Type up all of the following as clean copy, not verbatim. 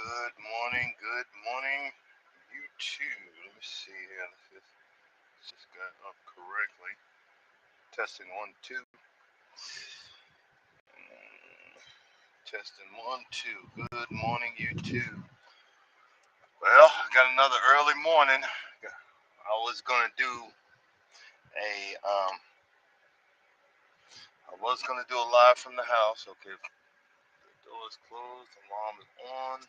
Good morning, YouTube. Let me see here. Let's just got up correctly. Testing 1, 2. Testing 1, 2. Good morning, YouTube. Well, I got another early morning. I was gonna do a I was gonna do a live from the house. Okay, the door is closed. Alarm is on.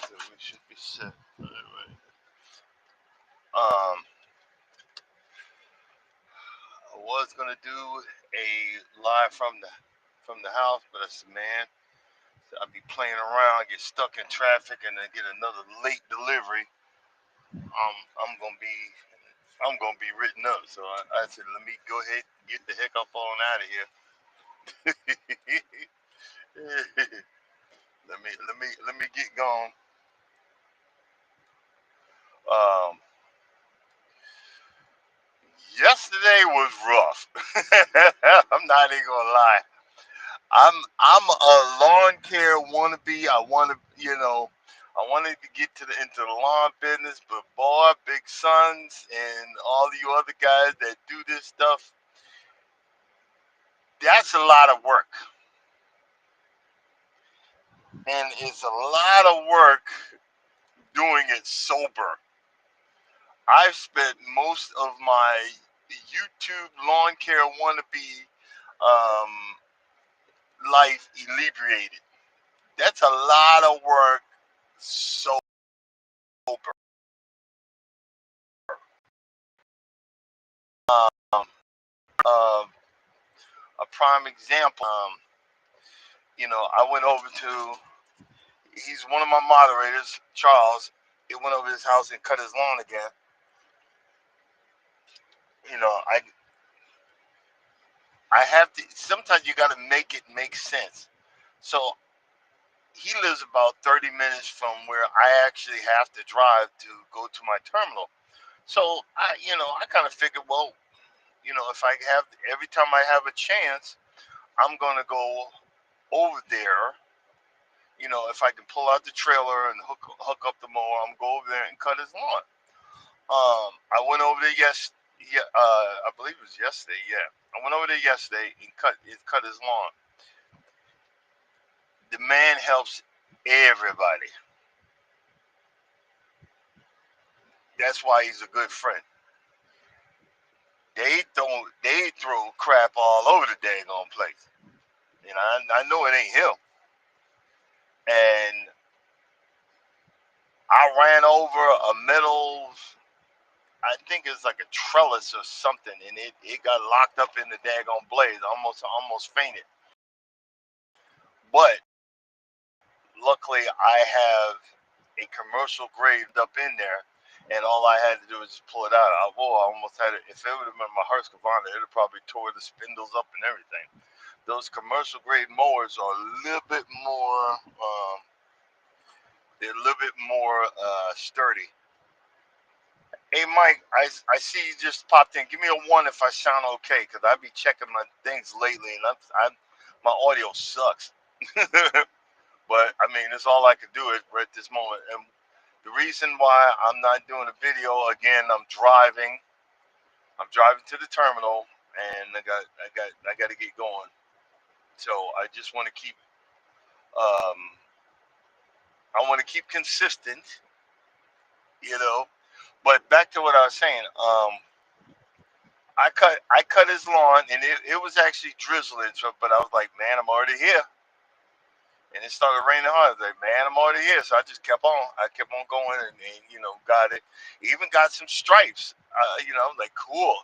So we should be set. All right. I was gonna do a live from the house, but I said, man, I'll be playing around, get stuck in traffic, and then get another late delivery. I'm gonna be written up. So I said, let me go ahead and get the heck up on out of here. let me get going. Um, Yesterday was rough. I'm not even gonna lie. I'm a lawn care wannabe. I want to, I wanted to get into the lawn business, but boy, Big Sons and all you other guys that do this stuff, that's a lot of work, and it's a lot of work doing it sober. I've spent most of my YouTube lawn care wannabe um, life inebriated. That's a lot of work sober. Um, uh, a prime example. I went over to. He's one of my moderators, Charles. He went over to his house and cut his lawn again. You know, I have to. Sometimes you got to make it make sense. So he lives about 30 minutes from where I actually have to drive to go to my terminal. So I kind of figured, well, if I have every time I have a chance, I'm gonna go over there. If I can pull out the trailer and hook up the mower, I'm go over there and cut his lawn. I went over there yeah, I believe it was yesterday. Yeah, I went over there yesterday and cut his lawn. The man helps everybody. That's why he's a good friend. They throw crap all over the dang on place. I know it ain't him. And I ran over a metal, I think it's like a trellis or something, and it got locked up in the daggone blaze. I almost fainted. But luckily, I have a commercial grade up in there, and all I had to do was just pull it out. I almost had it. If it would have been my Husqvarna, it would have probably tore the spindles up and everything. Those commercial grade mowers are a little bit more. They're a little bit more sturdy. Hey Mike, I see you just popped in. Give me a one if I sound okay, cause I be checking my things lately, and my audio sucks. But I mean, it's all I could do right at this moment. And the reason why I'm not doing a video again, I'm driving. I'm driving to the terminal, and I got to get going. So I just want to keep um, I want to keep consistent, you know. But back to what I was saying. I cut his lawn, and it was actually drizzling. So, but I was like, man, I'm already here. And it started raining hard. I was like, man, I'm already here. So I just kept on. I kept on going, and got it. Even got some stripes. Like cool.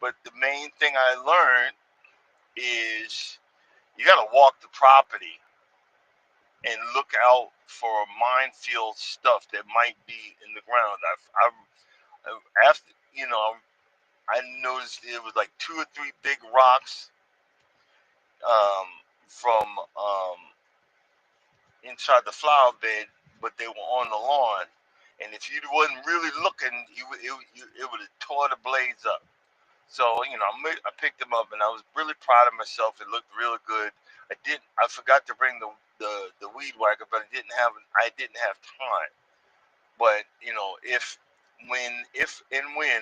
But the main thing I learned is you got to walk the property and look out for minefield stuff that might be in the ground. After I noticed it was like 2 or 3 big rocks um, from inside the flower bed, but they were on the lawn. And if you wasn't really looking, it would have tore the blades up. So I picked them up, and I was really proud of myself. It looked really good. I forgot to bring the weed whacker, but I didn't have time. But if and when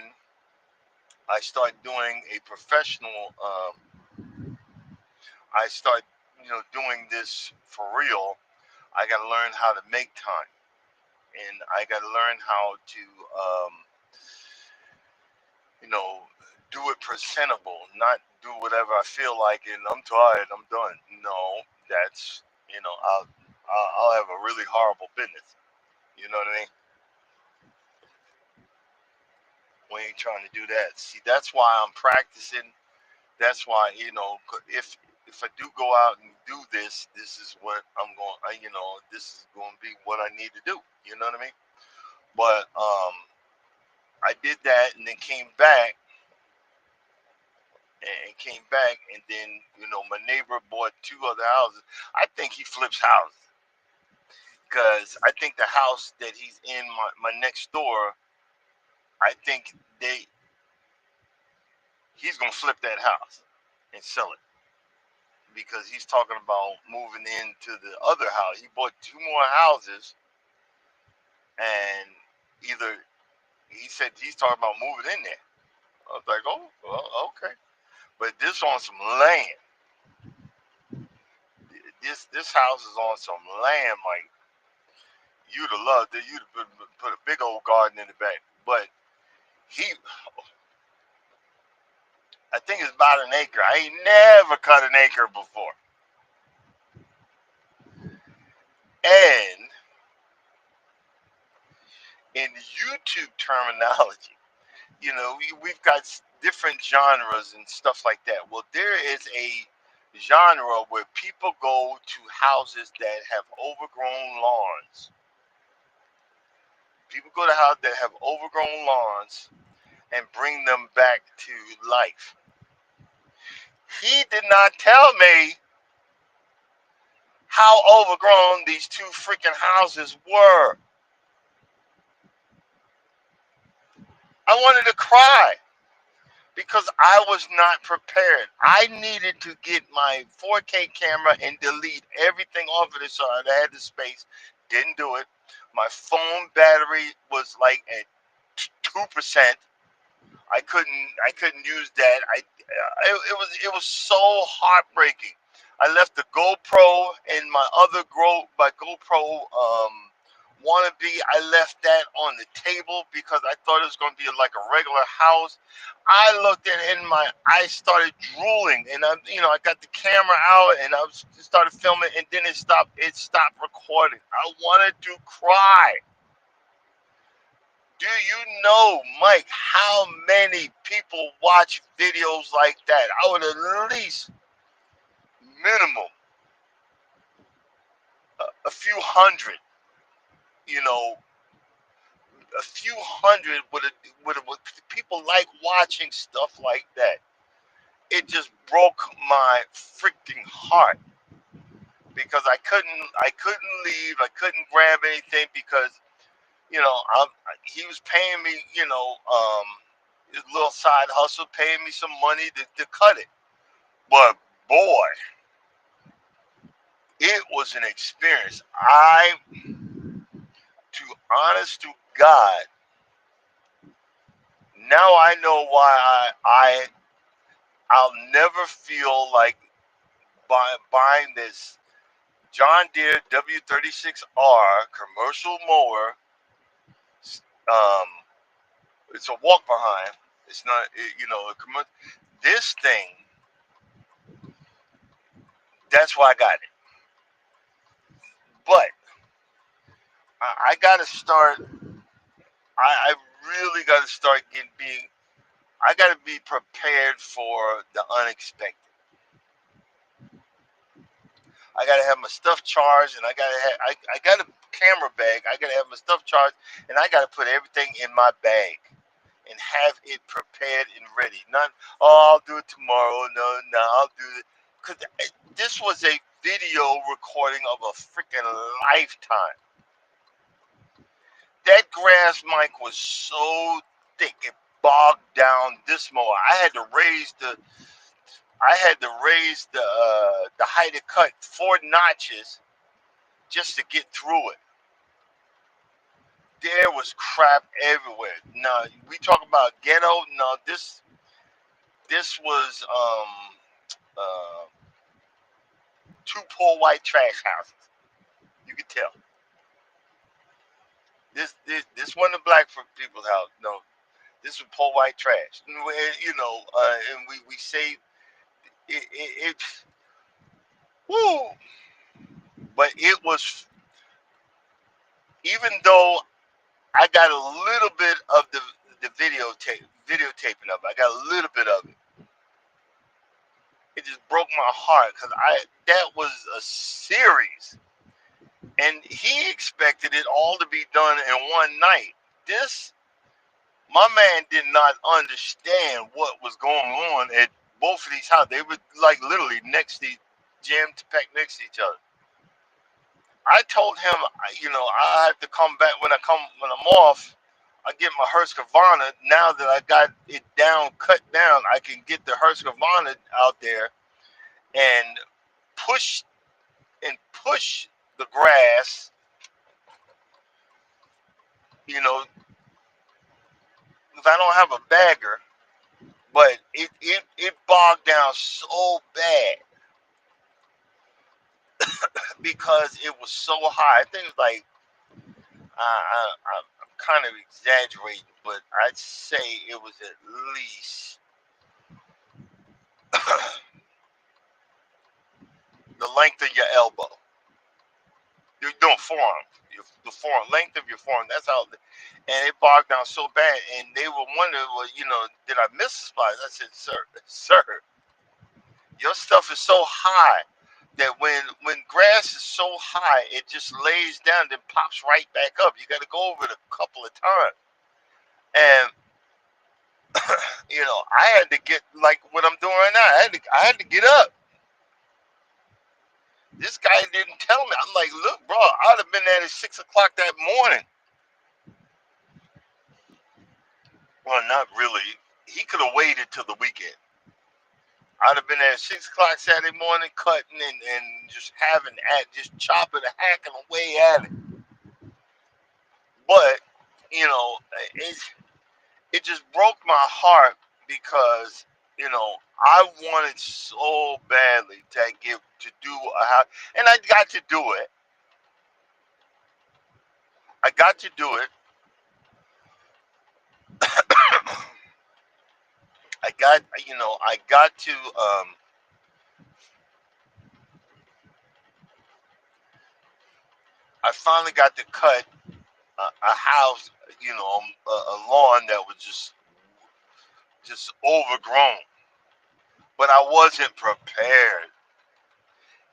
I start doing a professional, I start doing this for real. I got to learn how to make time, and I got to learn how to you know do it presentable, not do whatever I feel like, and I'm tired, I'm done. No, that's I'll have a really horrible business. You know what I mean? We ain't trying to do that. See, that's why I'm practicing. That's why if I do go out and do this, this is what I'm going. This is going to be what I need to do. You know what I mean? But I did that and then came back, and then my neighbor bought two other houses. I think he flips houses because I think the house that he's in, my next door, I think he's gonna flip that house and sell it because he's talking about moving into the other house. He bought two more houses, and either he said he's talking about moving in there. I was like, oh, well, okay, but this on some land. This house is on some land, like you'd have loved it. You'd have put a big old garden in the back. But he, I think it's about an acre. I ain't never cut an acre before. And in YouTube terminology, we've got different genres and stuff like that. Well, there is a genre where people go to houses that have overgrown lawns. People go to houses that have overgrown lawns and bring them back to life. He did not tell me how overgrown these two freaking houses were. I wanted to cry because I was not prepared. I needed to get my 4K camera and delete everything off of this so I had the space. Didn't do it. My phone battery was like at 2%. I couldn't use that. It was so heartbreaking. I left the GoPro and my GoPro wannabe. I left that on the table because I thought it was going to be like a regular house. I looked at it and I started drooling, and I got the camera out and started filming, and then it stopped. It stopped recording. I wanted to cry. Do you know, Mike, how many people watch videos like that? I would at least minimum a few hundred, you know, a few hundred would people like watching stuff like that. It just broke my freaking heart because I couldn't leave. I couldn't grab anything because he was paying me, his little side hustle, paying me some money to cut it. But boy, it was an experience. To honest to God, now I know why I'll never feel like buying this John Deere W36R commercial mower. Um, it's a walk behind. It's not, this thing. That's why I got it. But I got to start. I really got to start being. I got to be prepared for the unexpected. I gotta have my stuff charged, and I got a camera bag. I gotta have my stuff charged, and I gotta put everything in my bag and have it prepared and ready. Not, oh, I'll do it tomorrow. No, no, I'll do it because this was a video recording of a freaking lifetime. That grass mic was so thick. bogged down this mower. I had to raise the height of cut 4 notches just to get through it. There was crap everywhere. Now we talk about ghetto. No, this was uh, two poor white trash houses. You could tell. This wasn't a black people's house. No, this was poor white trash. And we say it woo, but it was, even though I got a little bit of the videotaping of it. I got a little bit of it. It just broke my heart because that was a series, and he expected it all to be done in one night. This My man did not understand what was going on at both of these houses. They were like literally jammed packed next to each other. I told him, I have to come back when I'm off. I get my Husqvarna. Now that I got it cut down, I can get the Husqvarna out there and push push the grass. You know, if I don't have a bagger, but it bogged down so bad because it was so high. I think it was like I'm kind of exaggerating, but I'd say it was at least the length of your elbow. You're doing forearm, the forearm length of your forearm. That's how, and it bogged down so bad, and they were wondering, well, did I miss the spots? I said, sir, your stuff is so high that when grass is so high, it just lays down, then pops right back up. You got to go over it a couple of times, and I had to get like what I'm doing right now. I had to get up. This guy didn't tell me. I'm like, look, bro, I'd have been there at 6 o'clock that morning. Well, not really. He could have waited till the weekend. I'd have been there at 6 o'clock Saturday morning, cutting and just just chopping and hacking away at it. But you know, it it just broke my heart because I wanted so badly to do a house, and I got to do it. I got to do it. I got to. I finally got to cut a house, a lawn that was just overgrown. But I wasn't prepared.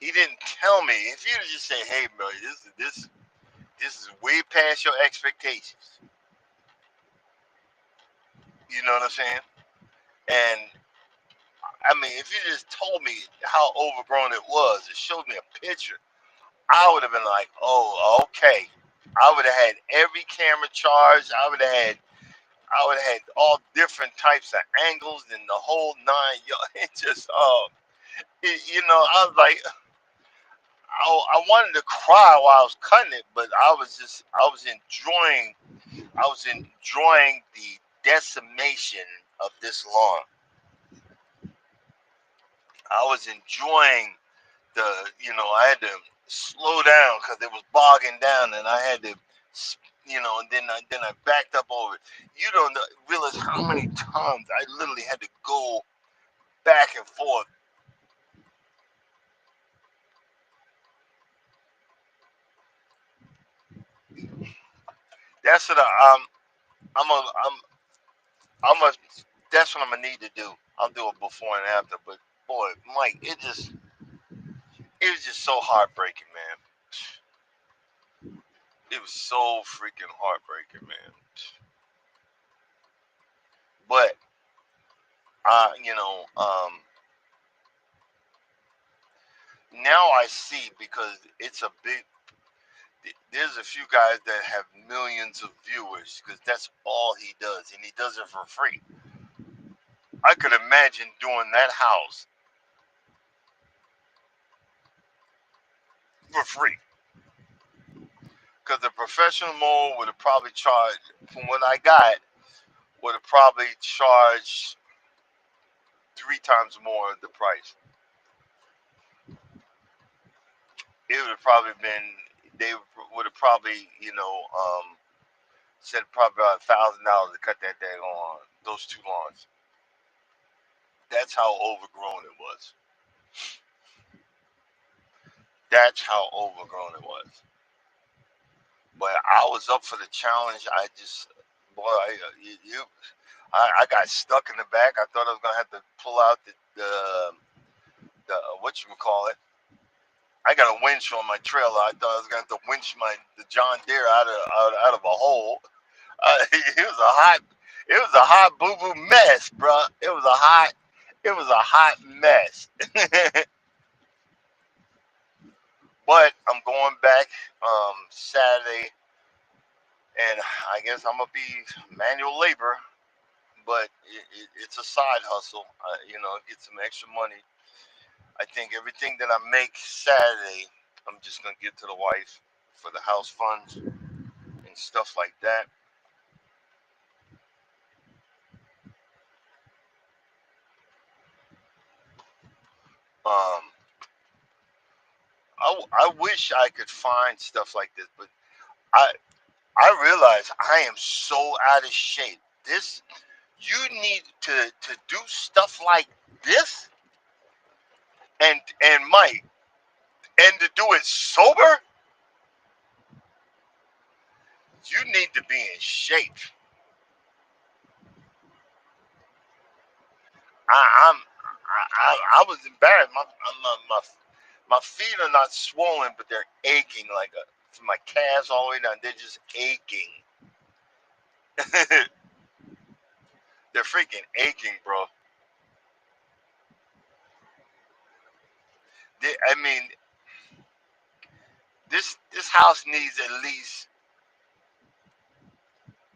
He didn't tell me. If he'd have just said, "Hey, bro, this is way past your expectations," you know what I'm saying? And I mean, if you just told me how overgrown it was, it showed me a picture, I would have been like, "Oh, okay." I would have had every camera charged. I would have had all different types of angles and the whole nine. It just, I was like, I wanted to cry while I was cutting it, but I was enjoying the decimation of this lawn. I was enjoying I had to slow down because it was bogging down, and I had to, and then I backed up over it. You don't realize how many times I literally had to go back and forth. That's what I'm a, I'm a, that's what I'm gonna need to do. I'll do it before and after. But boy, Mike, it was just so heartbreaking, man. It was so freaking heartbreaking, man. But uh, you know, now I see because it's a big. There's a few guys that have millions of viewers because that's all he does, and he does it for free. I could imagine doing that house for free because the professional mower would have probably charged, from what I got, would have probably charged 3 times more the price. It would have probably been, they would have probably, said probably about $1,000 to cut that thing on those two lawns. That's how overgrown it was. That's how overgrown it was. But I was up for the challenge. I just, boy, I got stuck in the back. I thought I was gonna have to pull out the what you would call it. I got a winch on my trailer. I thought I was gonna have to winch the John Deere out of a hole. It was a hot boo boo mess, bro. It was a hot mess. But I'm going back Saturday, and I guess I'm gonna be manual labor. But it's a side hustle. Get some extra money. I think everything that I make Saturday, I'm just gonna give to the wife for the house funds and stuff like that. Um, I wish I could find stuff like this, but I I realize I am so out of shape. This you need to do stuff like this, and Mike, and to do it sober, you need to be in shape. I'm I was embarrassed. My feet are not swollen, but they're aching like from my calves all the way down. They're just aching. They're freaking aching, bro. I mean, this house needs at least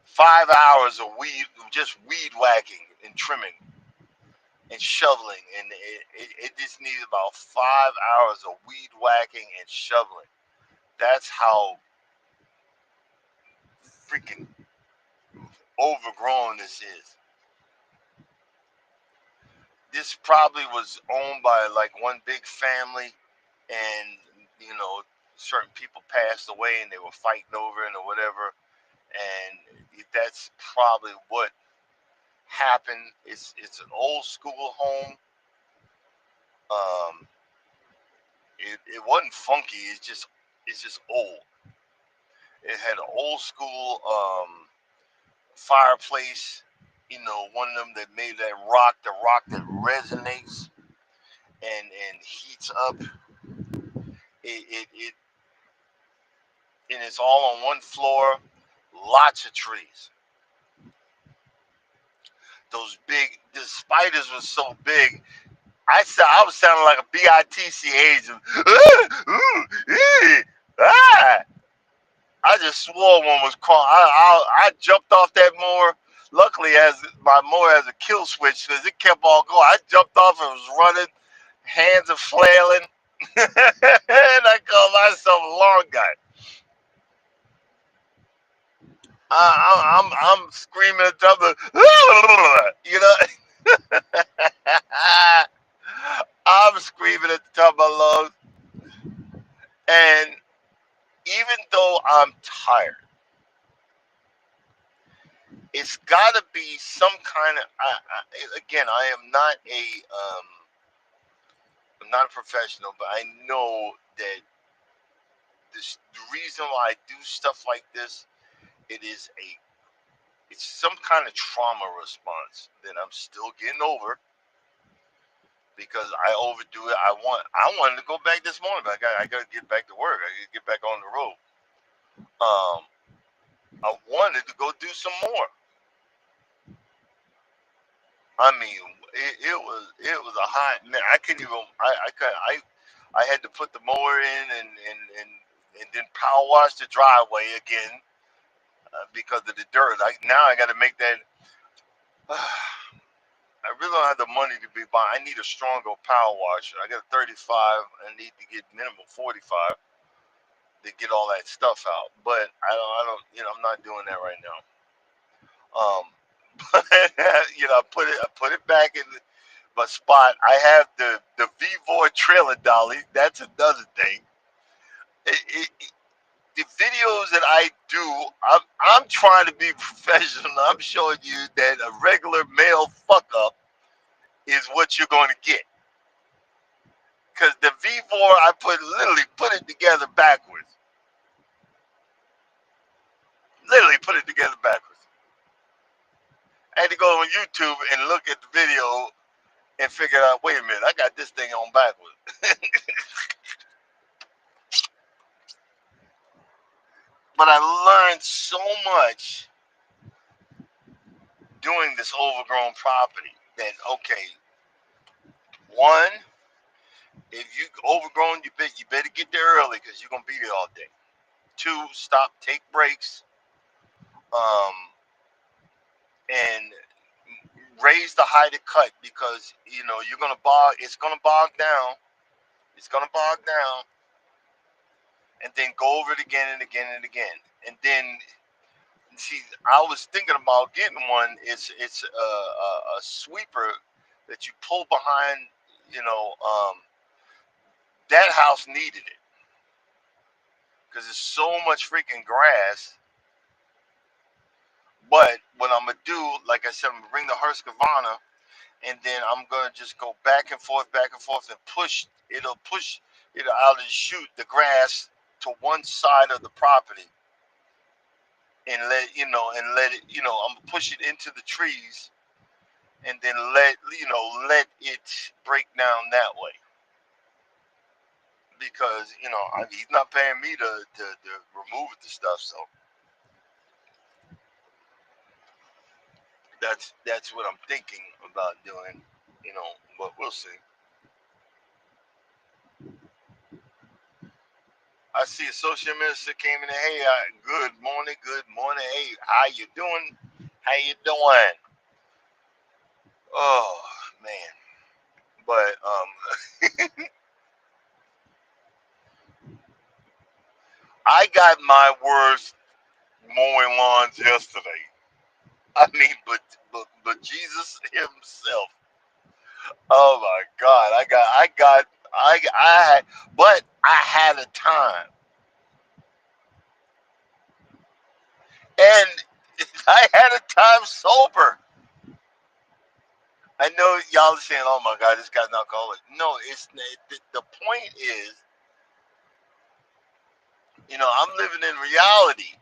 5 hours of just weed whacking and trimming and shoveling, and it just needs about 5 hours of weed whacking and shoveling. That's how freaking overgrown this is. This probably was owned by like one big family, and certain people passed away and they were fighting over it or whatever, and that's probably what happened. It's an old school home. um it wasn't funky, it's just old. It had an old school fireplace, one of them that made the rock that resonates and heats up. It and it's all on one floor. Lots of trees. The spiders were so big. I was sounding like a bitch agent. Ah! I just swore one was crawling. I jumped off that mower. Luckily, as my mower has a kill switch, because it kept on going. I jumped off and was running, hands are flailing, and I call myself a long guy. I'm screaming at the other, you know. I'm screaming at the top of my lungs, and even though I'm tired, it's got to be some kind of. Again, I am not I'm not a professional, but I know that the reason why I do stuff like this, it is it's some kind of trauma response that I'm still getting over because I overdo it. I wanted to go back this morning, but I got to get back to work. I got to get back on the road. Um, I wanted to go do some more. I mean, it was a hot man. I couldn't even. I had to put the mower in and and then power wash the driveway again because of the dirt. Now I got to make that. I really don't have the money to be buying. I need a stronger power washer. I got a 35. I need to get minimum 45 to get all that stuff out. But I'm not doing that right now. Um, but I put it back in my spot. I have the V4 trailer dolly. That's another thing. The videos that I do, I'm trying to be professional. I'm showing you that a regular male fuck up is what you're going to get. Because the V4, I literally put it together backwards. Literally put it together backwards. I had to go on YouTube and look at the video and figure out, wait a minute, I got this thing on backwards. But I learned so much doing this overgrown property that, okay, one, if you overgrown, you better get there early because you're going to be there all day. Two, stop, take breaks, um, and raise the height of cut because, you're going to it's going to bog down. It's going to bog down. And then go over it again and again and again. And then, see, I was thinking about getting one. It's a sweeper that you pull behind. That house needed it because there's so much freaking grass. But what I'm gonna do, like I said, I'm gonna bring the Husqvarna, and then I'm gonna just go back and forth, and push. It'll push out and shoot the grass to one side of the property, and let it. I'm gonna push it into the trees, and then let it break down that way. Because he's not paying me to remove the stuff, so that's what I'm thinking about doing. But we'll see. I see a social minister came in. Hey, good morning, good morning. Hey, how you doing? How you doing? Oh man, but I got my worst mowing lawns yesterday. I mean, but Jesus Himself. Oh my God, I had, but I had a time, and I had a time sober. I know y'all are saying, "Oh my God, this guy's not alcoholic." No, it's the point is, I'm living in reality.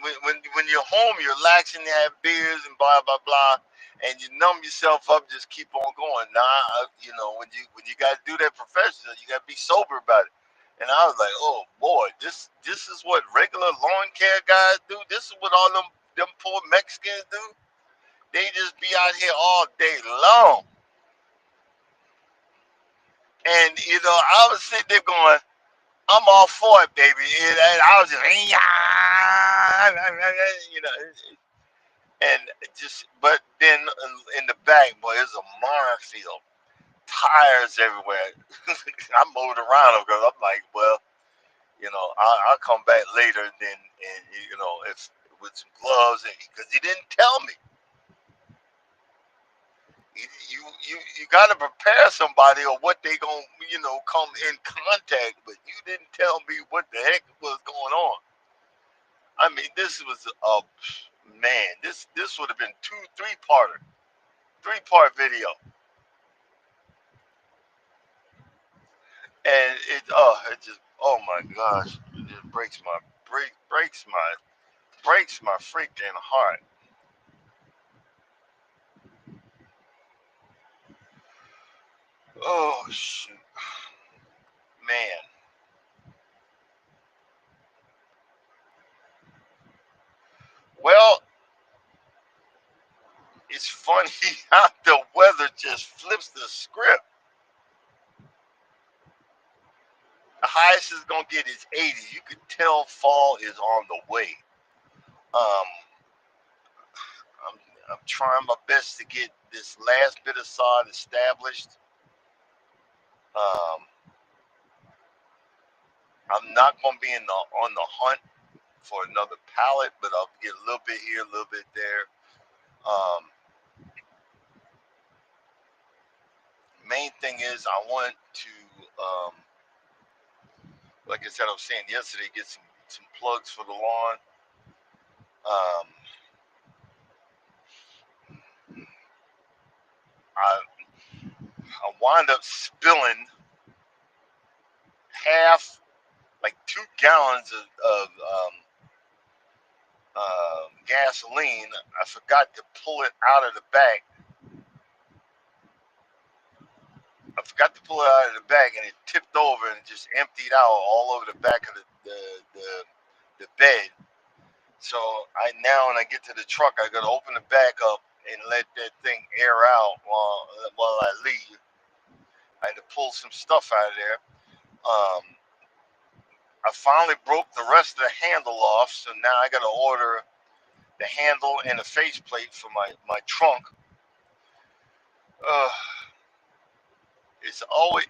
When you're home, you're relaxing, you have beers and blah blah blah, and you numb yourself up. Just keep on going. Nah, when you got to do that professional, you got to be sober about it. And I was like, oh boy, this is what regular lawn care guys do. This is what all them poor Mexicans do. They just be out here all day long. And I was sitting there going, I'm all for it, baby. And I was just, and but then in the back, boy, it's a minefield, tires everywhere. I mowed around them because I'm like, well, I'll come back later, and if with some gloves, because he didn't tell me. You got to prepare somebody or what they gonna come in contact, but you didn't tell me what the heck was going on. I mean, this was a man. This would have been three-part video, and it just, oh my gosh, it just breaks my freaking heart. Oh shoot, man. Well, it's funny how the weather just flips the script. highest it's gonna get is 80. You could tell fall is on the way. Um, I'm, I'm trying my best to get this last bit of sod established. Um, I'm not gonna be on the hunt for another pallet, but I'll get a little bit here, a little bit there. Um, Main thing is I want to, um, like I said, I was saying yesterday, get some plugs for the lawn. Um, I wind up spilling half, like 2 gallons of gasoline. I forgot to pull it out of the bag. I forgot to pull it out of the bag, and it tipped over and just emptied out all over the back of the bed. So when I get to the truck, I gotta open the back up and let that thing air out while I leave. I had to pull some stuff out of there. I finally broke the rest of the handle off, so now I gotta order the handle and the faceplate for my trunk. Uh, it's always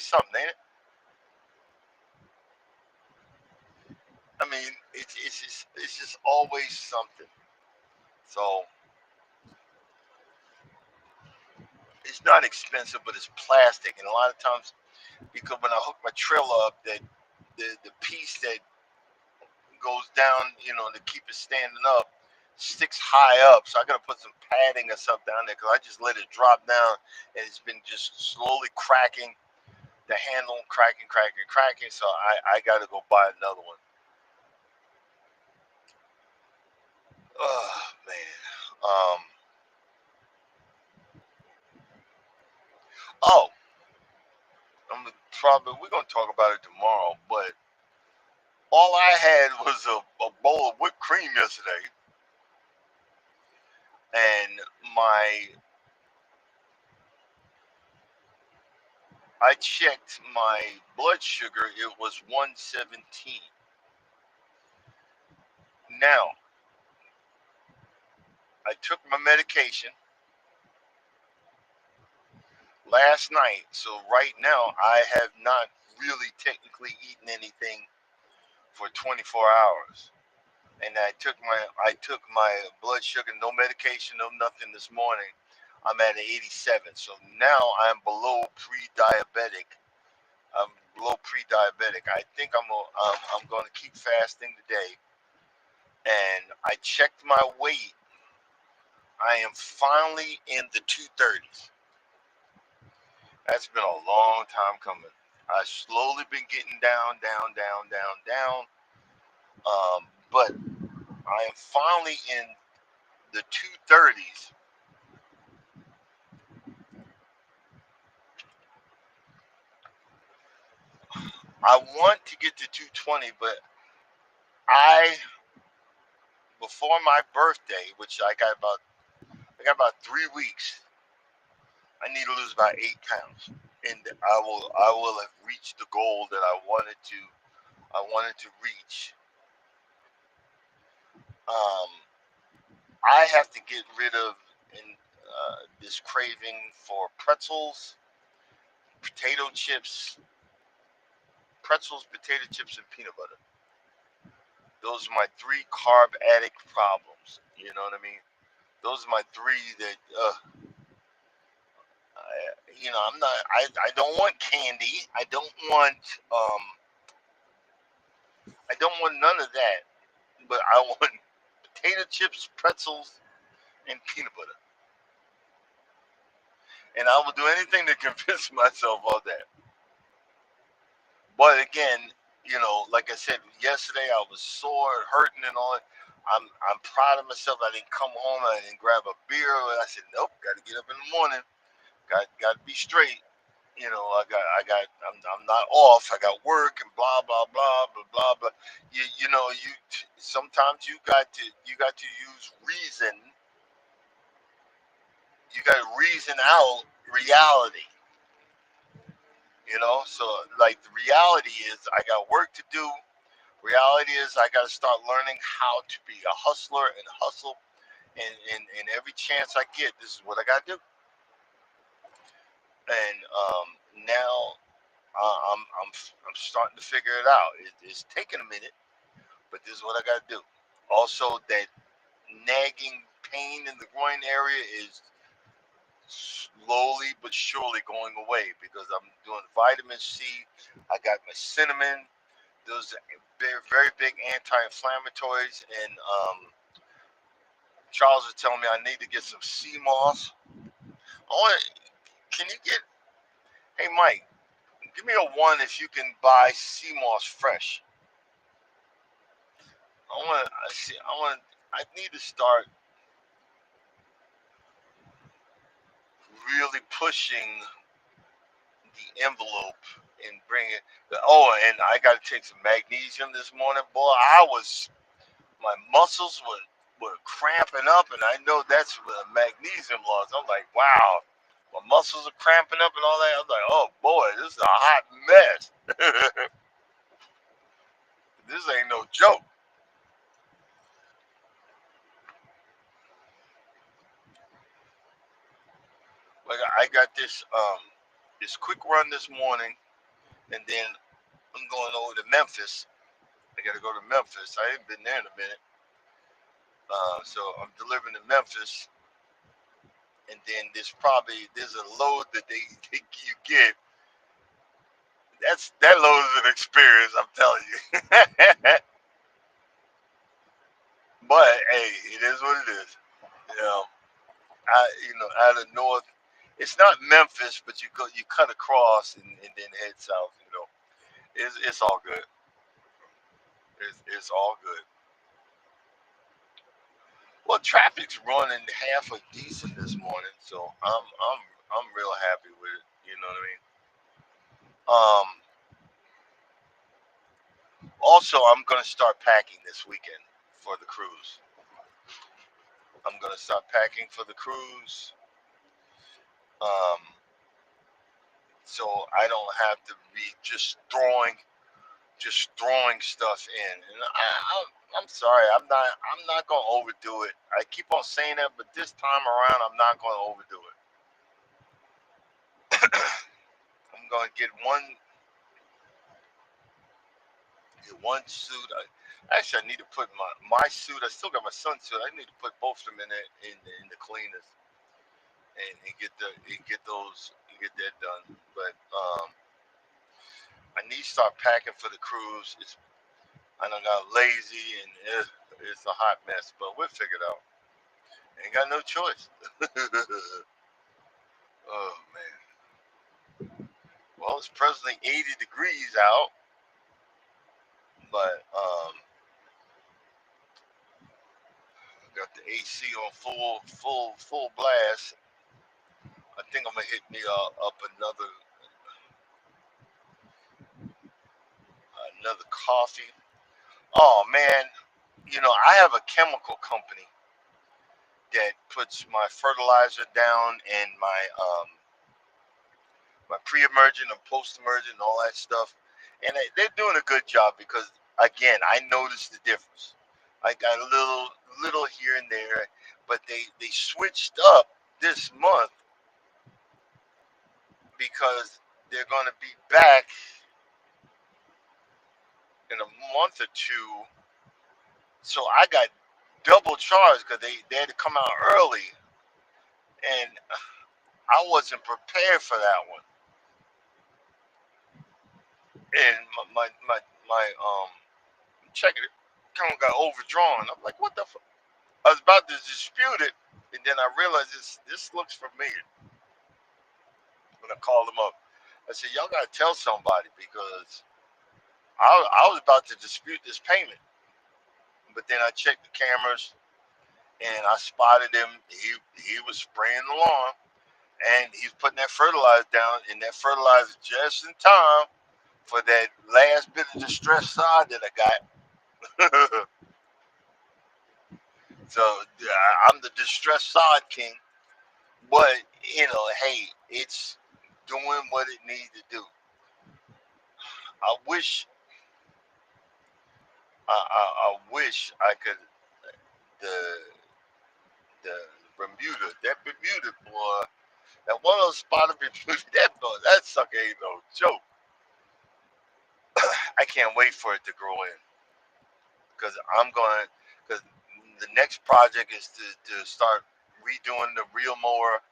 something, ain't it? I mean, it's just always something. So it's not expensive, but it's plastic, and a lot of times because when I hook my trailer up, that the piece that goes down, to keep it standing up, sticks high up. So I gotta put some padding or something down there because I just let it drop down, and it's been just slowly cracking. The handle cracking, cracking, cracking. So I gotta go buy another one. Oh man. Oh, we're gonna talk about it tomorrow. But all I had was a bowl of whipped cream yesterday, and my I checked my blood sugar. It was 117. Now I took my medication last night, so right now I have not really technically eaten anything for 24 hours. And I took my blood sugar, no medication, no nothing this morning. I'm at 87, so now I'm below pre-diabetic. I'm below pre-diabetic. I think I'm going to keep fasting today. And I checked my weight. I am finally in the 230s. That's been a long time coming. I've slowly been getting down, down, down, down, down. But I am finally in the 230s. I want to get to 220, but I before my birthday, which I got about 3 weeks, I need to lose about 8 pounds, and I will have reached the goal that I wanted to reach. Um, I have to get rid of this craving for potato chips, and peanut butter. Those are my three carb addict problems. You know what I mean? Those are my three that, I'm not. I don't want candy. Um, I don't want none of that. But I want potato chips, pretzels, and peanut butter. And I will do anything to convince myself of that. But again, like I said yesterday, I was sore, hurting, and all that. I'm proud of myself. I didn't come home. I didn't grab a beer. I said, nope. Got to get up in the morning. Got to be straight. I'm not off. I got work and blah blah blah blah blah blah. Sometimes you got to use reason. You got to reason out reality. So like the reality is I got work to do. Reality is I got to start learning how to be a hustler and hustle. And every chance I get, this is what I got to do. And now I'm starting to figure it out. It's taking a minute, but this is what I got to do. Also, that nagging pain in the groin area is slowly but surely going away because I'm doing vitamin C. I got my cinnamon. Those are very, very big anti-inflammatories. And Charles was telling me I need to get some sea moss. I want. Can you get? Hey, Mike, give me a one if you can buy sea moss fresh. I want. I see. I want. I need to start really pushing the envelope and bring it. Oh, and I got to take some magnesium this morning. Boy, my muscles were cramping up, and I know that's with a magnesium loss. I'm like, wow, my muscles are cramping up and all that. I'm like, oh boy, this is a hot mess. This ain't no joke. Like I got this quick run this morning, and then I'm going over to Memphis. I got to go to Memphis. I ain't been there in a minute. So I'm delivering to Memphis, and then there's a load that you get. That load is an experience. I'm telling you. But hey, it is what it is. You know, out of north, it's not Memphis, but you cut across and then head south. It's all good. It's all good. Well, traffic's running half a decent this morning, so I'm real happy with it. You know what I mean? Also, I'm gonna start packing this weekend for the cruise. I'm gonna start packing for the cruise, um, so I don't have to be just throwing stuff in. And I'm sorry, I'm not gonna overdo it. I keep on saying that, but this time around, I'm not gonna overdo it. I'm gonna get one suit. Actually, I need to put my suit. I still got my son's suit. I need to put both of them in the cleaners and get done. But I need to start packing for the cruise. I done got lazy and it's a hot mess, but we'll figure it out. Ain't got no choice. Oh man. Well, it's presently 80 degrees out, but got the AC on full blast. I think I'm gonna hit me up another coffee. Oh man, I have a chemical company that puts my fertilizer down and my pre-emergent and post-emergent and all that stuff, and they're doing a good job because again, I noticed the difference. I got a little here and there, but they switched up this month because they're going to be back in a month or two. So I got double charged because they had to come out early, and I wasn't prepared for that one. And my check account got overdrawn. I'm like, what the? I was about to dispute it, and then I realized this looks familiar. When I called them up, I said, y'all gotta tell somebody because I was about to dispute this payment. But then I checked the cameras and I spotted him. He was spraying the lawn and he's putting that fertilizer down, and that fertilizer just in time for that last bit of distress side that I got. So I'm the distress side king. But hey, it's doing what it needs to do. I wish I wish I could the the Bermuda, that Bermuda boy, that one of those spot of Bermuda, that boy, that sucker ain't no joke. I can't wait for it to grow in because I'm going because the next project is to start redoing the reel mower,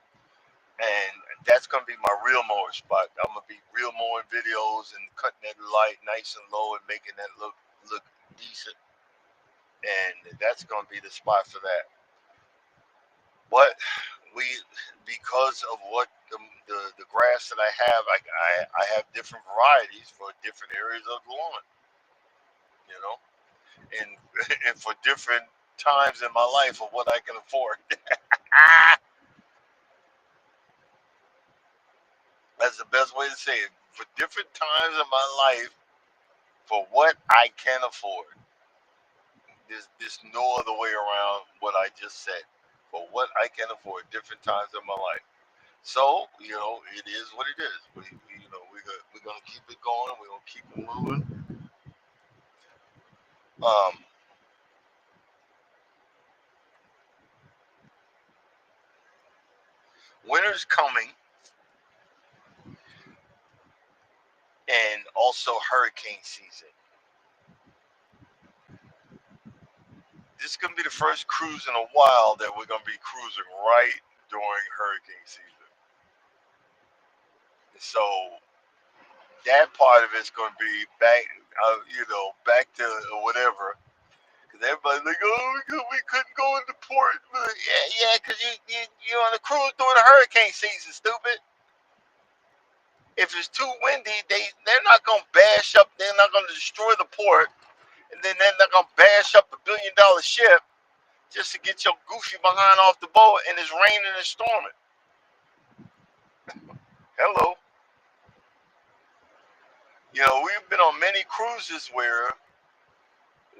and that's gonna be my reel mower spot. I'm gonna be reel mowing videos and cutting that light nice and low and making that look decent, and that's gonna be the spot for that. But we, because of what the grass that I have, I have different varieties for different areas of the lawn, you know, and and for different times in my life of what I can afford. That's the best way to say it. For different times in my life, for what I can afford. There's no other way around what I just said. For what I can afford, different times in my life. So it is what it is. We're gonna keep it going. We're gonna keep it moving. Um, Winter's coming, and also hurricane season. This is gonna be the first cruise in a while that we're gonna be cruising right during hurricane season. So that part of it's gonna be back, back to whatever. Because everybody's like, oh, we couldn't go into port. Yeah, yeah, because you're on a cruise during the hurricane season, stupid. If it's too windy, they're not gonna bash up. They're not gonna destroy the port, and then they're not gonna bash up $1 billion ship just to get your goofy behind off the boat. And it's raining and storming. Hello, we've been on many cruises where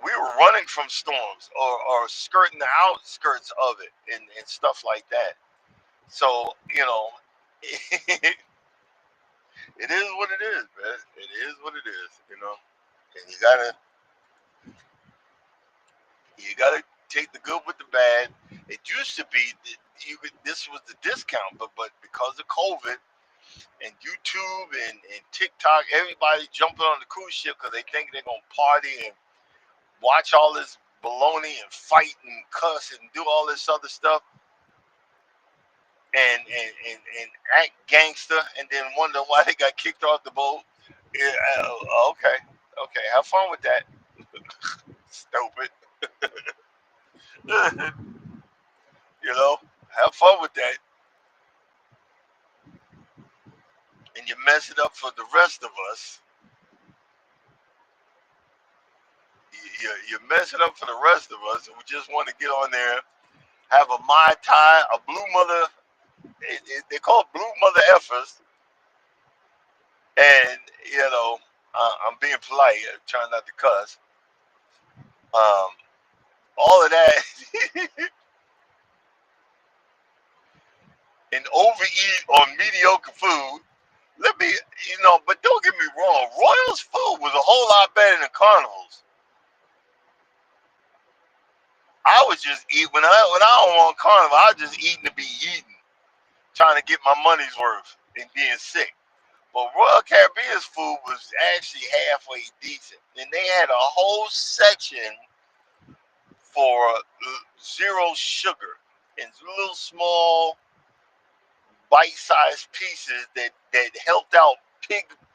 we were running from storms or skirting the outskirts of it and stuff like that. So it is what it is, man. It is what it is, and you gotta take the good with the bad. It used to be that this was the discount, but because of COVID and YouTube and TikTok, everybody jumping on the cruise ship because they think they're gonna party and watch all this baloney and fight and cuss and do all this other stuff and act gangster and then wonder why they got kicked off the boat. Yeah, okay, okay, have fun with that, stupid. Have fun with that, and you mess it up for the rest of us. You mess it up for the rest of us, and we just want to get on there, have a mai tai, a blue mother. They call it blue mother effers, and I'm being polite, trying not to cuss. Um, all of that, and overeat on mediocre food. Let me, but don't get me wrong. Royals food was a whole lot better than Carnival's. I was just eat when I don't want Carnival. I was just eating to be eating, trying to get my money's worth and being sick. But Royal Caribbean's food was actually halfway decent, and they had a whole section for zero sugar and little small bite-sized pieces that helped out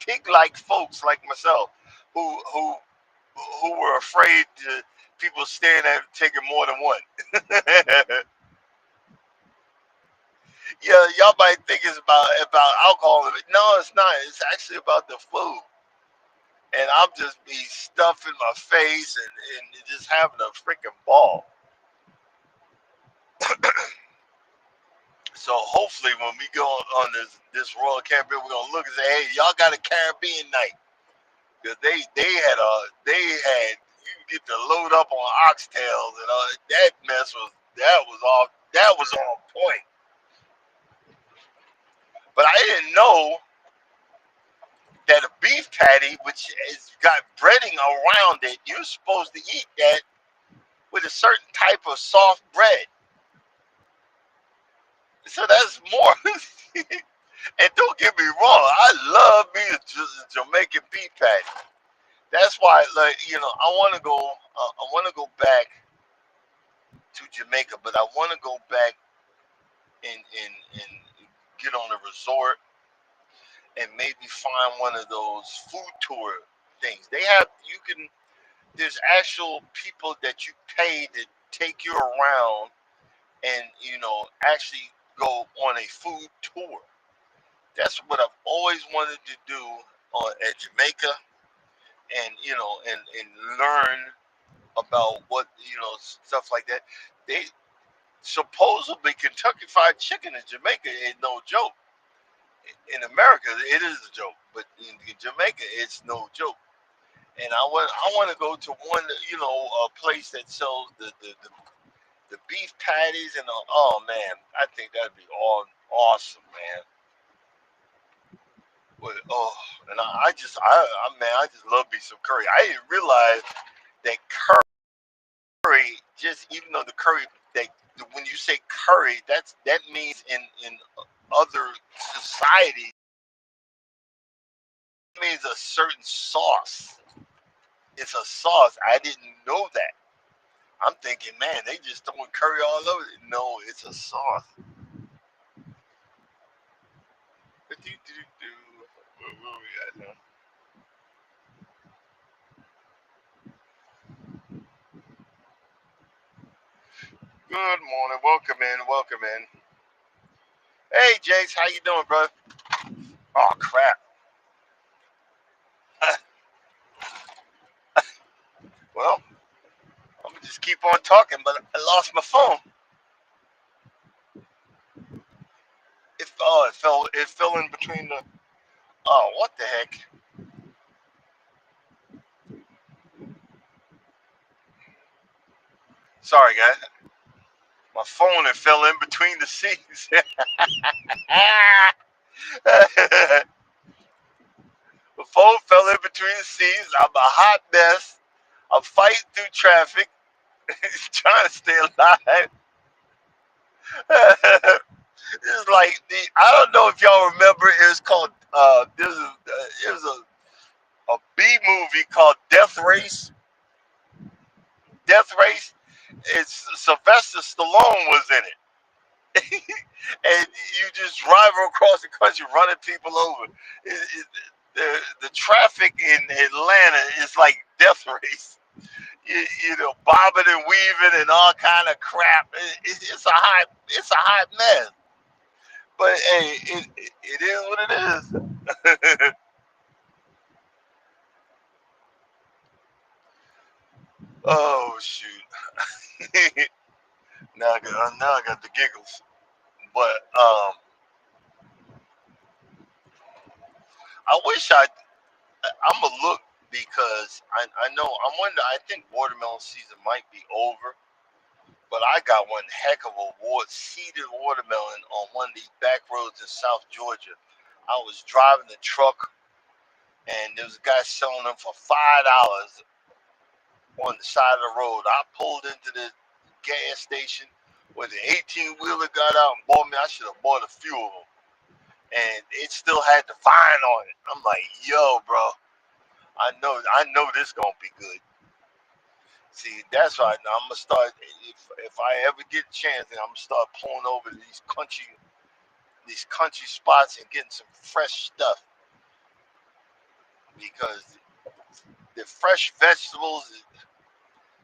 pig-like folks like myself who who were afraid to people staring at taking more than one. Yeah, y'all might think it's about alcohol. No, it's not. It's actually about the food. And I'm just be stuffing my face and just having a freaking ball. So hopefully when we go on this Royal Caribbean, we're gonna look and say, hey, y'all got a Caribbean night. Because they had you can get to load up on oxtails and all that mess was on point. But I didn't know that a beef patty, which has got breading around it, you're supposed to eat that with a certain type of soft bread. So that's more. And don't get me wrong, I love me a Jamaican beef patty. That's why, like, I want to go. I want to go back to Jamaica, but I want to go back and get on a resort and maybe find one of those food tour things. They have you can. There's actual people that you pay to take you around and actually go on a food tour. That's what I've always wanted to do at Jamaica, and learn about what stuff like that. They supposedly Kentucky Fried Chicken in Jamaica is no joke. In America, it is a joke, but in Jamaica, it's no joke. And I want to go to one a place that sells the beef patties and oh man, I think that'd be all awesome, man. But, oh, and I just love me some curry. I didn't realize that curry, just even though the curry, that when you say curry, that means in other societies, it means a certain sauce. It's a sauce. I didn't know that. I'm thinking, man, they just throwing curry all over it. No, it's a sauce. Where we at now? Good morning. Welcome in. Welcome in. Hey, Jace, how you doing, bro? Oh crap. Well, I'm gonna just keep on talking, but I lost my phone. It fell in between the. Oh, what the heck? Sorry, guys. My phone it fell in between the seats. The phone fell in between the seats. I'm a hot mess. I'm fighting through traffic, trying to stay alive. It's like I don't know if y'all remember. It was called it was a B movie called Death Race. Death Race. It's Sylvester Stallone was in it, and you just drive across the country running people over. The traffic in Atlanta is like Death Race. Bobbing and weaving and all kind of crap. It's a hot mess. But hey, it is what it is. Oh shoot! Now I got the giggles. But I wish I'm gonna look because I know I'm wondering. I think watermelon season might be over, but I got one heck of a seeded watermelon on one of these back roads in South Georgia. I was driving the truck and there was a guy selling them for $5 on the side of the road. I pulled into the gas station where the 18 wheeler got out and bought me. I should have bought a few of them, and it still had the vine on it. I'm like, yo, bro, I know this gonna be good. See, that's right. Now I'm gonna start. If I ever get a chance, then I'm gonna start pulling over to these country spots and getting some fresh stuff because the fresh vegetables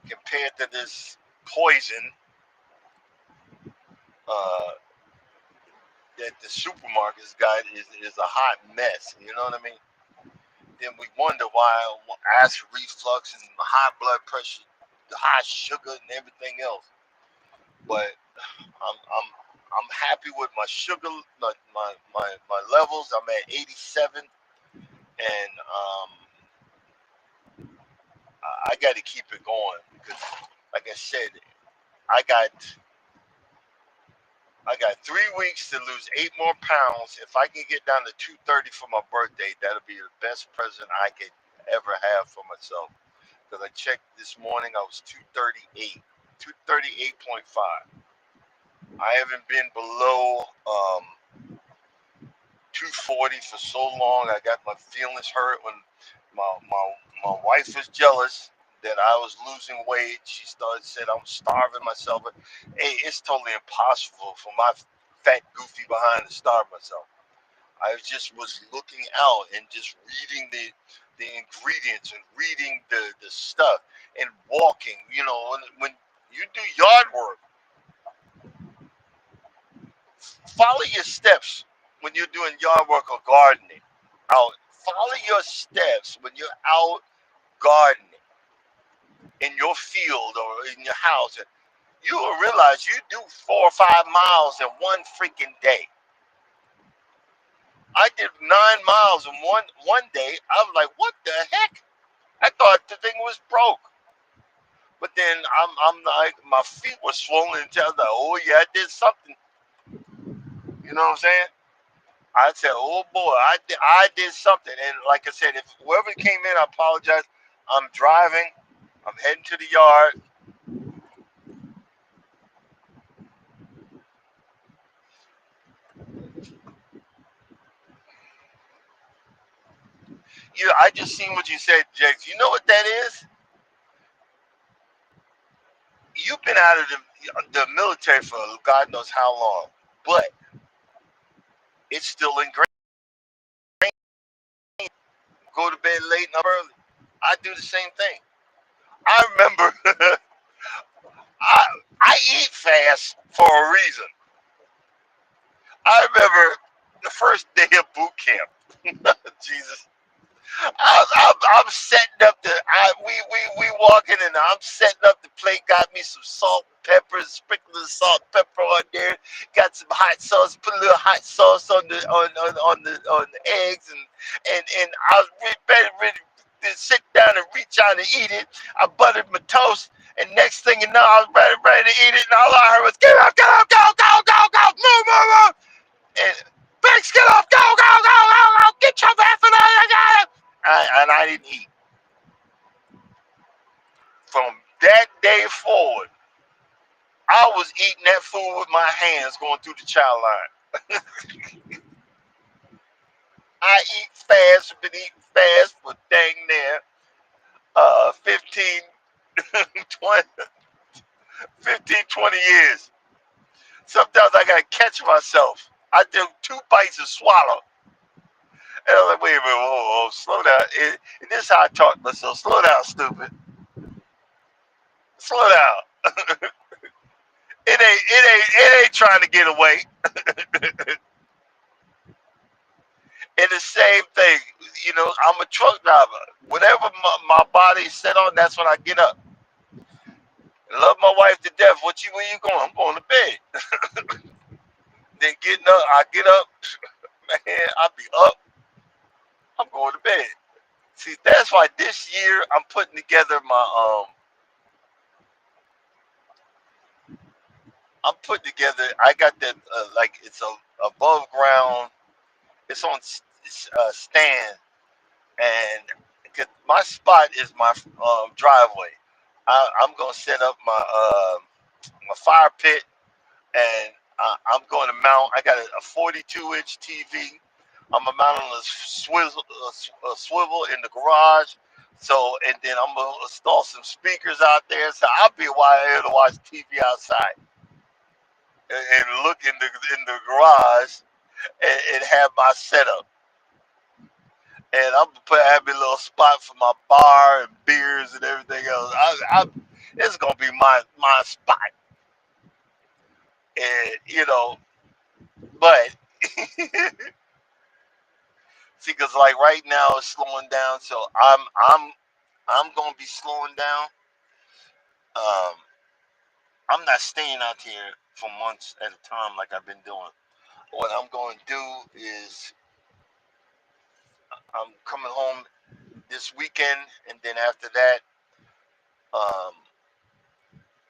compared to this poison uh, that the supermarkets got is a hot mess. You know what I mean? Then we wonder why acid reflux and high blood pressure, high sugar, and everything else. But I'm happy with my sugar, my levels. I'm at 87, and I got to keep it going because, like I said, I got I got 3 weeks to lose 8 more pounds. If I can get down to 230 for my birthday, that'll be the best present I could ever have for myself. Because I checked this morning, I was 238, 238.5. I haven't been below 240 for so long. I got my feelings hurt when my my my wife was jealous that I was losing weight. She started said I'm starving myself. Hey, it's totally impossible for my fat goofy behind to starve myself. I just was looking out and just reading the ingredients and reading the stuff and walking. When you do yard work, follow your steps when you're doing yard work or gardening. Out, follow your steps when you're out gardening in your field or in your house. You will realize you do 4 or 5 miles in one freaking day. I did 9 miles in one day. I was like, what the heck? I thought the thing was broke. But then I'm like, my feet were swollen and I was like, oh yeah, I did something. You know what I'm saying? I said, oh boy, I did something. And like I said, if whoever came in, I apologize. I'm driving. I'm heading to the yard. I just seen what you said, Jakes. You know what that is? You've been out of the military for God knows how long, but it's still ingrained. Go to bed late and up early. I do the same thing. I remember I I eat fast for a reason. I remember the first day of boot camp. Jesus. I'm setting up we walking and I'm setting up the plate. Got me some salt, pepper, sprinkling salt, pepper on there. Got some hot sauce. Put a little hot sauce on the eggs and I was ready to sit down and reach out and eat it. I buttered my toast. And next thing you know, I was ready to eat it, and all I heard was, get up, go, go, go, go, move, move, move. And Bex, get up, go, go, go, go, go, get your effing out. And I didn't eat. From that day forward, I was eating that food with my hands going through the child line. I eat fast, been eating fast for dang near 15, 20, 15, 20 years. Sometimes I gotta catch myself. I do 2 bites and swallow. And I'm like, wait a minute, whoa, whoa, slow down. And this is how I talk to myself. Slow down, stupid. Slow down. It ain't trying to get away. And the same thing, I'm a truck driver. Whatever my body's set on, that's when I get up. I love my wife to death. Where you going? I'm going to bed. Then getting up, I get up, man, I'll be up. I'm going to bed. See, that's why this year I'm putting together I got that, like, it's a above ground, it's on stand, and 'cause my spot is my driveway. I'm gonna set up my fire pit, and I'm going to mount. I got a 42-inch TV. I'm gonna mount on a swivel in the garage. So, and then I'm gonna install some speakers out there. So I'll be able to watch TV outside and look in the garage and have my setup. And I'm gonna have me a little spot for my bar and beers and everything else. It's gonna be my spot, and but see, cause like right now it's slowing down, so I'm gonna be slowing down. Um, I'm not staying out here for months at a time like I've been doing. What I'm going to do is I'm coming home this weekend, and then after that, um,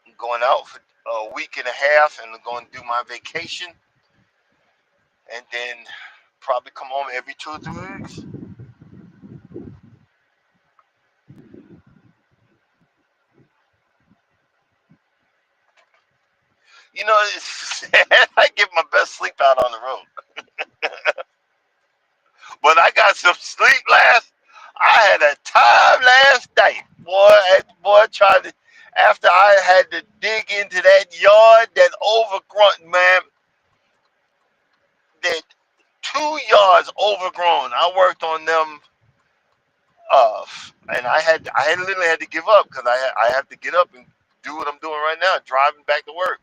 I'm going out a week and a half and going to do my vacation, and then probably come home every 2 or 3 weeks. You know, I get my best sleep out on the road. But I got some sleep last. I had a time last night, boy. Boy, tried to. After I had to dig into that yard, that overgrown man, that 2 yards overgrown. I worked on them, uh, and I literally had to give up because I have to get up and do what I'm doing right now, driving back to work.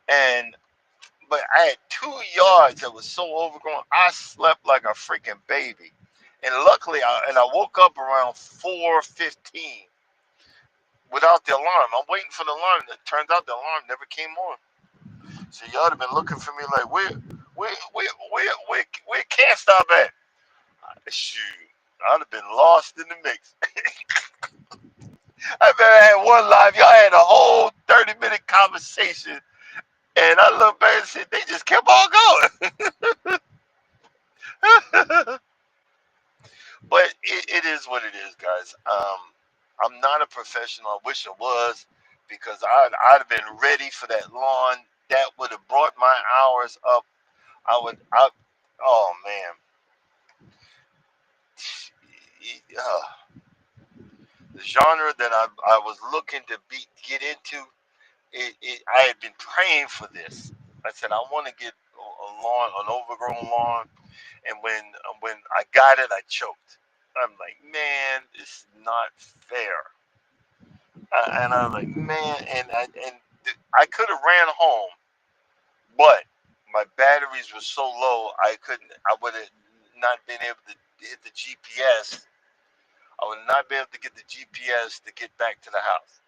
And but I had 2 yards that was so overgrown. I slept like a freaking baby. And luckily, I woke up around 4:15 without the alarm. I'm waiting for the alarm. It turns out the alarm never came on. So y'all have been looking for me like, where can't stop at? Shoot, I'd have been lost in the mix. I remember I had one live. Y'all had a whole 30-minute conversation, and I looked back and said, they just kept on going. But it is what it is, guys. I'm not a professional. I wish I was, because I'd have been ready for that lawn. That would have brought my hours up. Oh man, the genre that I was looking to get into. I had been praying for this. I said I want to get a lawn, an overgrown lawn, and when I got it, I choked. I'm like, man, this is not fair. And I was like, man, I could have ran home, but my batteries were so low, I couldn't. I would have not been able to hit the GPS. I would not be able to get the GPS to get back to the house.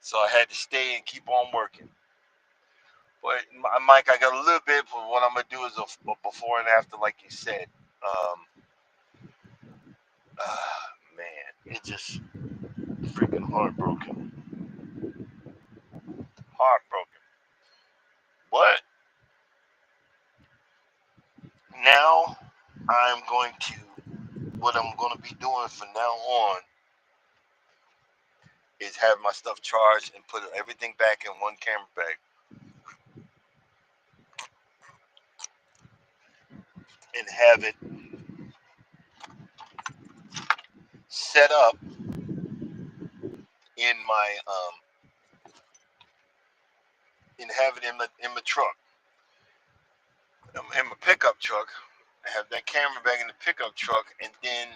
So I had to stay and keep on working. But Mike, I got a little bit. But what I'm gonna do is a before and after, like you said. Um, man, it just freaking heartbroken. But now I'm going to what I'm going to be doing from now on is have my stuff charged and put everything back in one camera bag and have it set up in my and have it in my truck, in my pickup truck. I have that camera bag in the pickup truck, and then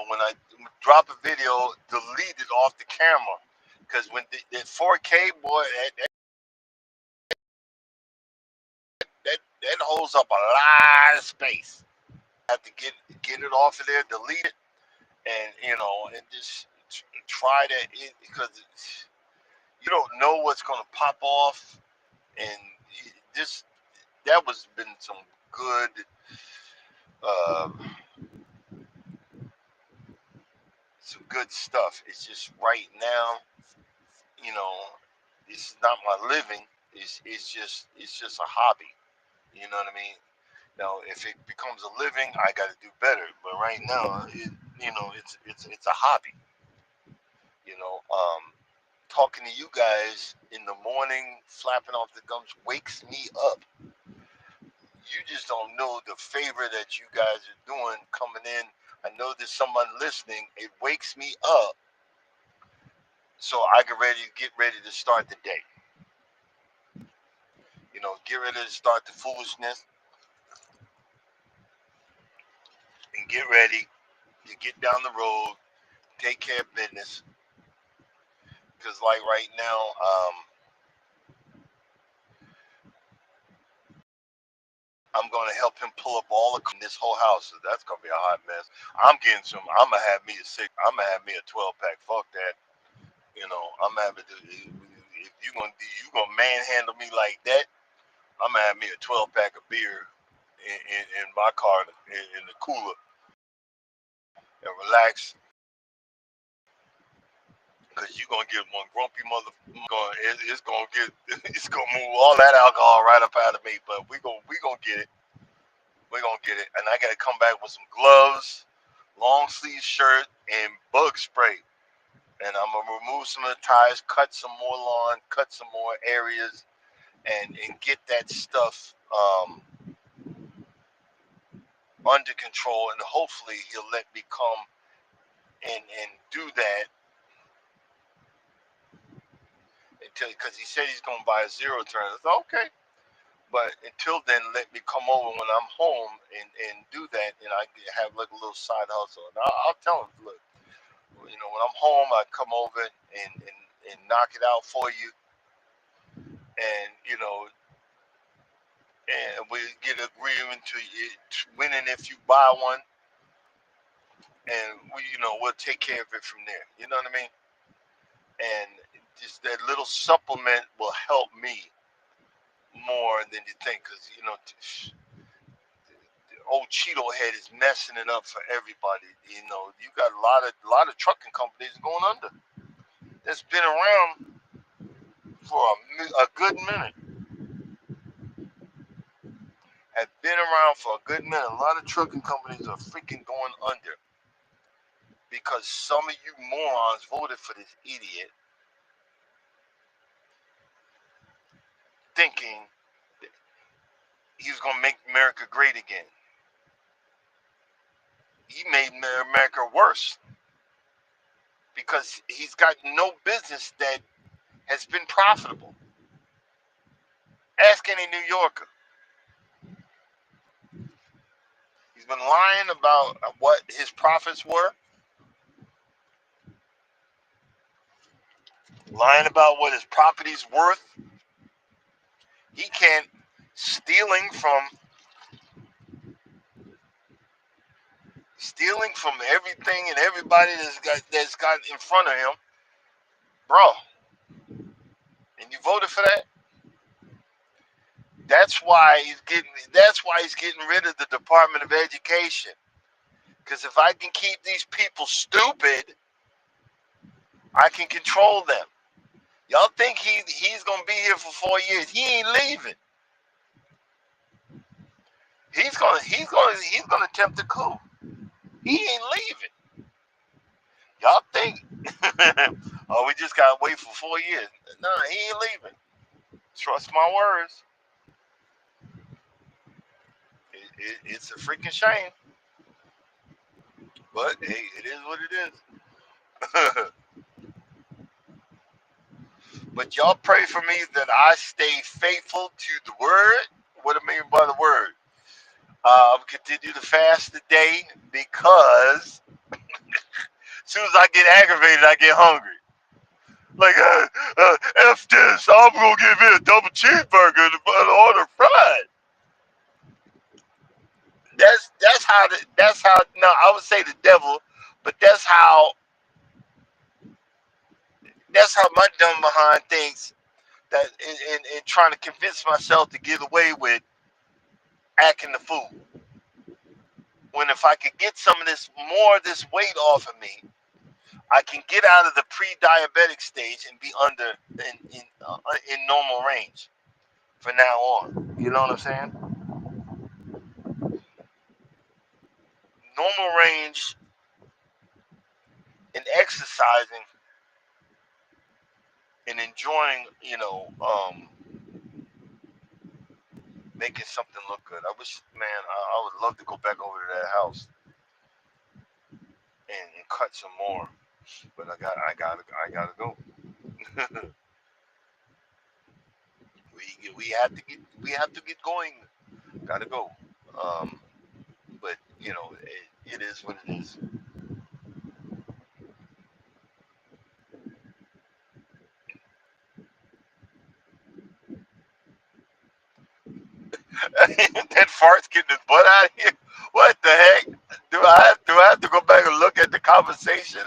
when I drop a video, delete it off the camera, because when the 4K, boy, that holds up a lot of space. I have to get it off of there, delete it, and just try that because you don't know what's gonna pop off, and this that was been good, uh, some good stuff. It's just right now, you know, it's not my living. It's just a hobby. You know what I mean? Now, if it becomes a living, I got to do better. But right now, it's a hobby. You know, talking to you guys in the morning, flapping off the gums, wakes me up. You just don't know the favor that you guys are doing coming in. I know there's someone listening. It wakes me up so I get ready to start the day. Get ready to start the foolishness and get ready to get down the road, take care of business. Because like right now, I'm gonna help him pull up all the in this whole house. So that's gonna be a hot mess. I'm gonna have me a six. I'm gonna have me a 12 pack. Fuck that. I'm having to. If you gonna manhandle me like that, I'm gonna have me a 12 pack of beer in my car in the cooler and relax Cause you gonna get one grumpy mother. It's gonna get. It's gonna move all that alcohol right up out of me. But we gonna get it. We gonna get it. And I gotta come back with some gloves, long sleeve shirt, and bug spray. And I'm gonna remove some of the tires, cut some more lawn, cut some more areas, and get that stuff under control. And hopefully he'll let me come and do that until, because he said he's gonna buy a zero turn. I thought, okay. But until then, let me come over when I'm home and do that, and I have like a little side hustle. And I'll tell him, look, you know, when I'm home, I come over and knock it out for you, and you know, and we get agreement to it, winning if you buy one, and we'll take care of it from there. You know what I mean? And just that little supplement will help me more than you think, because old Cheeto head is messing it up for everybody. You got a lot of trucking companies going under. That's been around for a good minute. Have been around for a good minute. A lot of trucking companies are freaking going under because some of you morons voted for this idiot, thinking that he was gonna make America great again. He made America worse because he's got no business that has been profitable. Ask any New Yorker. He's been lying about what his profits were, lying about what his property's worth. He can't stealing from everything and everybody that's got in front of him, bro. And you voted for that. That's why he's getting rid of the Department of Education. Because if I can keep these people stupid, I can control them. Y'all think he's gonna be here for 4 years? He ain't leaving. He's gonna attempt a coup. He ain't leaving. Y'all think? Oh, we just gotta wait for 4 years. No, he ain't leaving. Trust my words. It's a freaking shame, but hey, it is what it is. But y'all pray for me that I stay faithful to the word. What I mean by the word, continue to fast today because as soon as I get aggravated, I get hungry. Like, F this, I'm gonna give me a double cheeseburger and order fried. That's how. No, I would say the devil, but that's how my dumb behind thinks that in trying to convince myself to get away with acting the fool. When if I could get some of this more of this weight off of me, I can get out of the pre-diabetic stage and be in normal range from now on. You know what I'm saying? Normal range and exercising and enjoying, making something look good. I wish, man, I would love to go back over to that house and cut some more, but I gotta go. we have to get going. Gotta go. Um, but it is what it is. That fart's getting his butt out of here. What the heck? Do I have to go back and look at the conversation?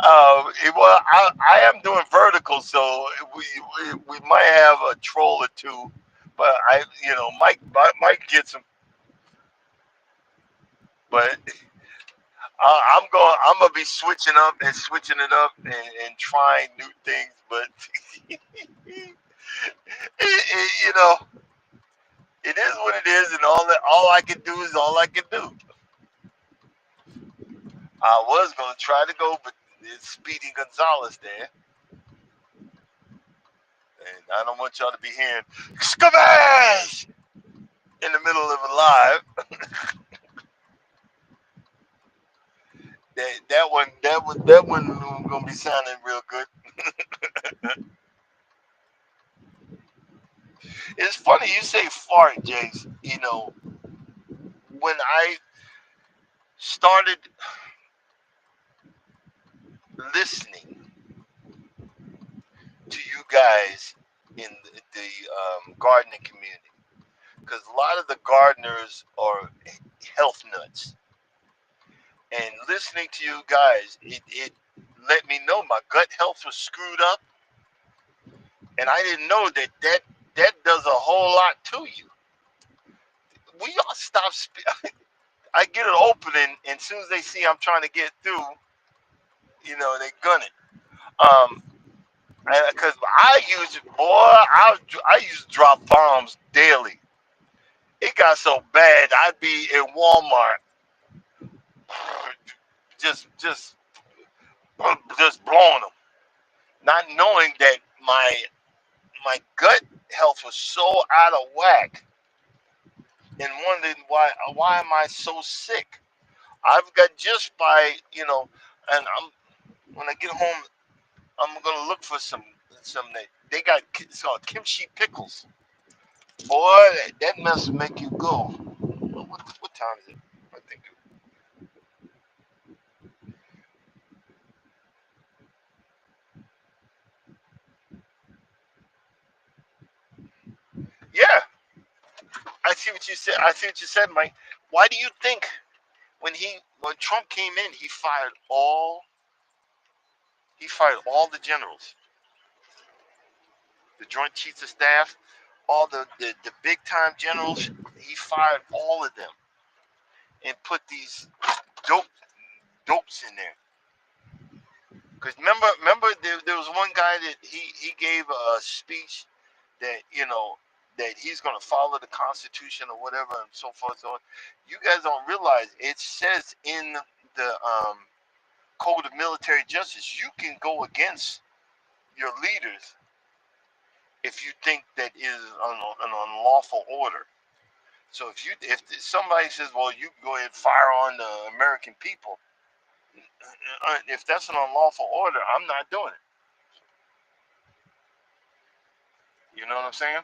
Well, I am doing vertical, so we might have a troll or two, but Mike gets him. But I'm gonna be switching up and switching it up and trying new things, but you know, it is what it is, and all I can do is all I can do. I was gonna try to go, but it's Speedy Gonzalez there, and I don't want y'all to be hearing "Scabash" in the middle of a live. That one gonna be sounding real good. It's funny you say fart, Jace. When I started listening to you guys in the gardening community, because a lot of the gardeners are health nuts, and listening to you guys, it let me know my gut health was screwed up, and I didn't know that does a whole lot to you. We all stop. I get an opening, and as soon as they see I'm trying to get through, they gun it. Um, because I use it, boy. I used to drop bombs daily. It got so bad, I'd be in Walmart, just just blowing them, not knowing that my gut health was so out of whack, and wondering why am I so sick? I've got just by and when I get home, I'm gonna look for some they got. It's called kimchi pickles. Boy, that must make you go. What time is it? I think. Yeah, I see what you said. I see what you said, Mike. Why do you think when Trump came in, he fired all the generals, the Joint Chiefs of Staff, all the big time generals. He fired all of them and put these dope dopes in there. Because remember, there was one guy that he gave a speech that that he's going to follow the Constitution or whatever and so forth and so on. You guys don't realize it says in the Code of Military Justice you can go against your leaders if you think that is an unlawful order. So if somebody says, well, you can go ahead and fire on the American people, if that's an unlawful order, I'm not doing it. You know what I'm saying?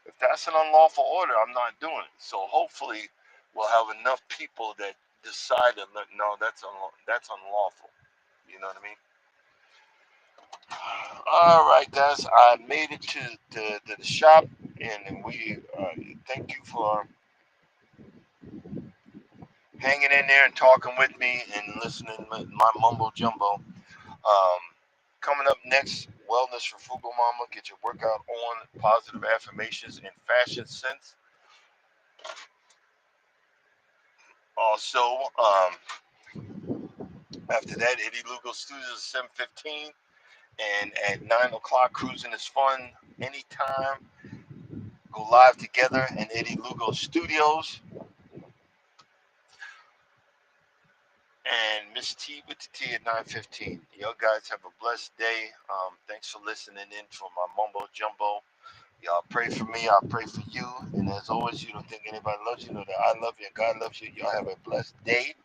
If that's an unlawful order, I'm not doing it. So hopefully, we'll have enough people that decide that no, that's unlawful. You know what I mean? All right, guys, I made it to the shop, and we thank you for hanging in there and talking with me and listening to my mumbo jumbo. Coming up next, Wellness for Frugal Mama. Get your workout on, positive affirmations, and fashion sense. Also, after that, Eddie Lugo Studios at 7:15, and at 9 o'clock, Cruising is Fun. Anytime, go live together in Eddie Lugo Studios. And Miss T with the T at 9:15. Y'all guys have a blessed day. Thanks for listening in for my mumbo jumbo. Y'all pray for me. I pray for you. And as always, you don't think anybody loves you. Know that I love you and God loves you. Y'all have a blessed day.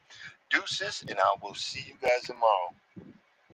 Deuces, and I will see you guys tomorrow.